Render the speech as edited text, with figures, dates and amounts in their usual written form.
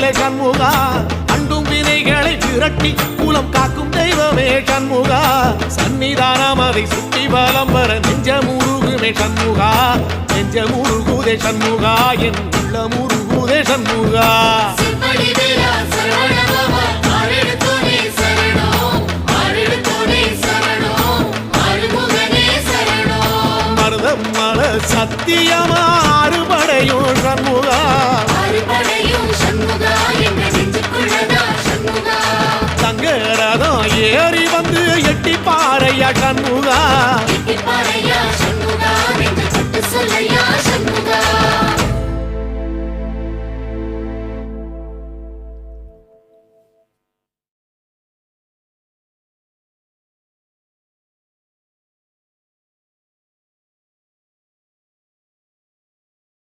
வேலை சண்முகா, அண்டும் வினைகளை விரட்டி குலம் காக்கும் தெய்வமே சண்முகா, சன்னிதானம் அதை சுற்றி வலம் வர நெஞ்சமுருகுமே சண்முகா, நெஞ்சமுருகுதே சண்முகா, என் உள்ளமுருகுதே சண்முகா. மருதம் மல சத்தியமா அறுபடையும் சண்முகா, தங்கரதம் ஏறி வந்து எட்டி பாறையா சண்முகா,